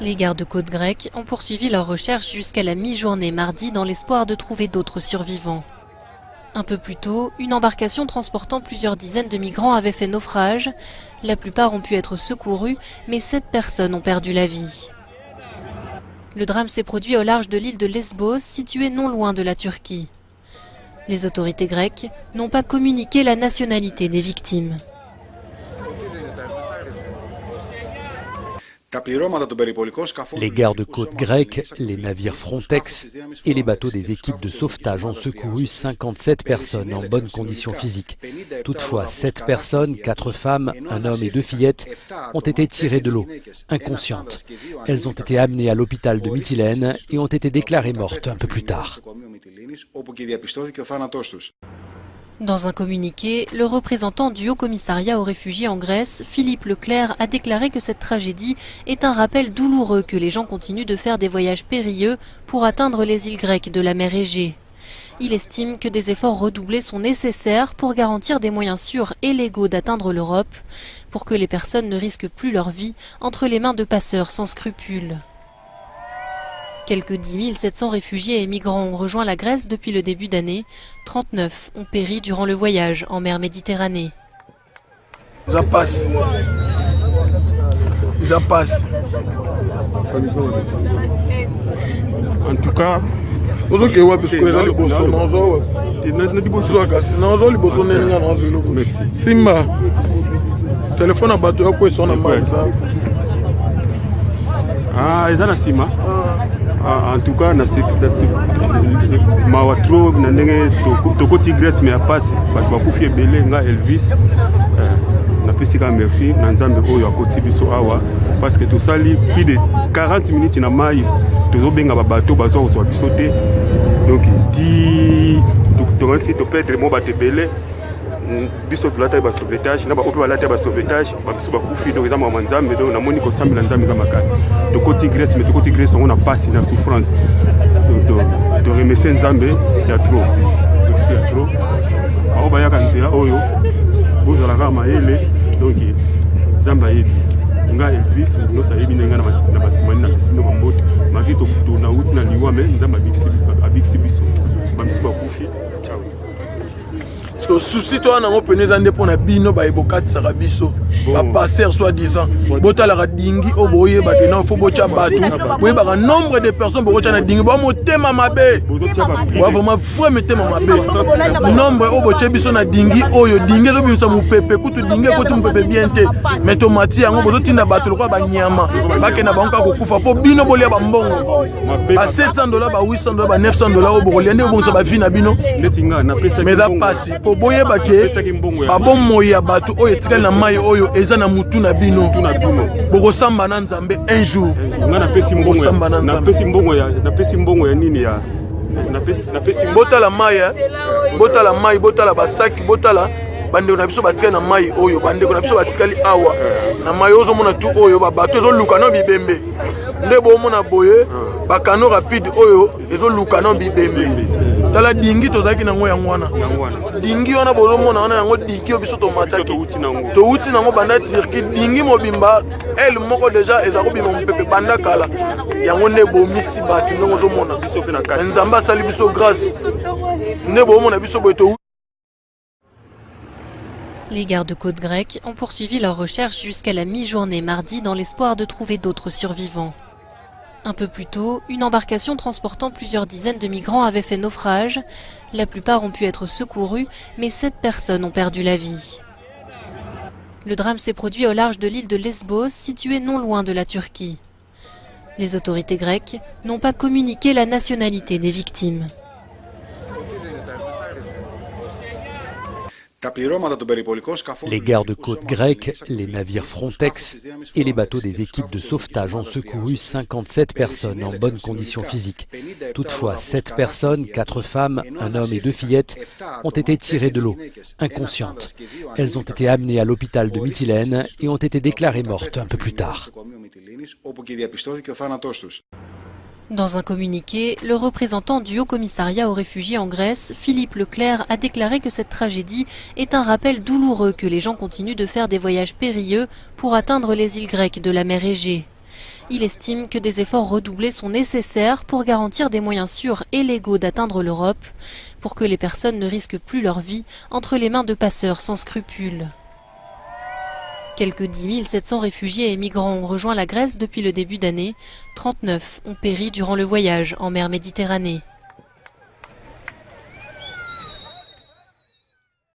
Les gardes-côtes grecs ont poursuivi leur recherche jusqu'à la mi-journée mardi dans l'espoir de trouver d'autres survivants. Un peu plus tôt, une embarcation transportant plusieurs dizaines de migrants avait fait naufrage. La plupart ont pu être secourus, mais 7 personnes ont perdu la vie. Le drame s'est produit au large de l'île de Lesbos, située non loin de la Turquie. Les autorités grecques n'ont pas communiqué la nationalité des victimes. Les gardes-côtes grecs, les navires Frontex et les bateaux des équipes de sauvetage ont secouru 57 personnes en bonne condition physique. Toutefois, 7 personnes, 4 femmes, un homme et 2 fillettes, ont été tirées de l'eau, inconscientes. Elles ont été amenées à l'hôpital de Mytilène et ont été déclarées mortes un peu plus tard. Dans un communiqué, le représentant du Haut-Commissariat aux réfugiés en Grèce, Philippe Leclerc, a déclaré que cette tragédie est un rappel douloureux que les gens continuent de faire des voyages périlleux pour atteindre les îles grecques de la mer Égée. Il estime que des efforts redoublés sont nécessaires pour garantir des moyens sûrs et légaux d'atteindre l'Europe, pour que les personnes ne risquent plus leur vie entre les mains de passeurs sans scrupules. Quelques 10 700 réfugiés et migrants ont rejoint la Grèce depuis le début d'année. 39 ont péri durant le voyage en mer Méditerranée. Ça passe. Ça passe. En tout cas, Simba. Téléphone à bateau quoi son ah, ils ont la Sima. En tout cas, mawa trop na ndenge toko Tigres mais passe parce que kufie belé nga Elvis na pesika merci na nzambe oyo akoti biso awa parce que tout ça li plus de 40 minutes na mai tozo benga ba bateau bazo so biso te donc di to ainsi to perdre mo bateau belé biso tulata ba sauvetage na ba ope balata ba sauvetage ba biso ba kufi donc eza mwa nzambe donc na moni ko sambela nzambe kama makasi to koti Grèce mais to koti Grèce on a passé na souffrance de remercier nzambe ya trop merci ya trop ba ba yaka nzela oyo bozala ka maele donc nzambe yebi nga Elvis no sa yebi nga na basimani na bisino ba mboto maki to na uti na liwa mais nzambe abiksi biso ba biso ba kufi ciao. Parce que souci toi na peneza nde pona bino ba ebokati saka biso ba passer soi-disant bota la dingi oboye ba que non faut bocha batu boye ba nombre de personnes bocha na dingi ba motema mabe wa vraiment frère metema mabe nombre oboche biso na dingi oyo dingi zo bimisa mu pepe kutu dingi ko tu pepe bien te mais tomati yango bozo tinda batu lokwa ba nyama ba ke na banka ko kufa po bino bolia ba mbongo ba $700 ba $800 ba $900 obolia nde obonso ba vie na bino mais da passe po boye bake babon moya batu oyo etikali na mai oyo eza na mutu na bino bokosamba na nzambe un jour nga napesi mbongo ya nini ya botala mai botala mai botala basaki botala bandeko na biso batikali na mai oyo bandeko na biso batikali awa na mai ozomona tu oyo babato ezoluka na bibembe nde bomona boye bakano rapide oyo ezoluka na bibembe tala dingi tozaki nango yango wana dingi wana bozomona wana yango dingi yo biso tomataki touti nango banda Turquie dingi mobimba elle moko deja ezako bima mopepe banda kala yango nde bomisi bato ndenge ozomona nzambe asali biso grâce nde bomona biso boye to. Les gardes-côtes grecs ont poursuivi leur recherche jusqu'à la mi-journée mardi dans l'espoir de trouver d'autres survivants. Un peu plus tôt, une embarcation transportant plusieurs dizaines de migrants avait fait naufrage. La plupart ont pu être secourus, mais 7 personnes ont perdu la vie. Le drame s'est produit au large de l'île de Lesbos, située non loin de la Turquie. Les autorités grecques n'ont pas communiqué la nationalité des victimes. Les gardes-côtes grecs, les navires Frontex et les bateaux des équipes de sauvetage ont secouru 57 personnes en bonne condition physique. Toutefois, 7 personnes, 4 femmes, un homme et 2 fillettes, ont été tirées de l'eau, inconscientes. Elles ont été amenées à l'hôpital de Mytilène et ont été déclarées mortes un peu plus tard. Dans un communiqué, le représentant du Haut-Commissariat aux réfugiés en Grèce, Philippe Leclerc, a déclaré que cette tragédie est un rappel douloureux que les gens continuent de faire des voyages périlleux pour atteindre les îles grecques de la mer Égée. Il estime que des efforts redoublés sont nécessaires pour garantir des moyens sûrs et légaux d'atteindre l'Europe, pour que les personnes ne risquent plus leur vie entre les mains de passeurs sans scrupules. Quelques 10 700 réfugiés et migrants ont rejoint la Grèce depuis le début d'année. 39 ont péri durant le voyage en mer Méditerranée.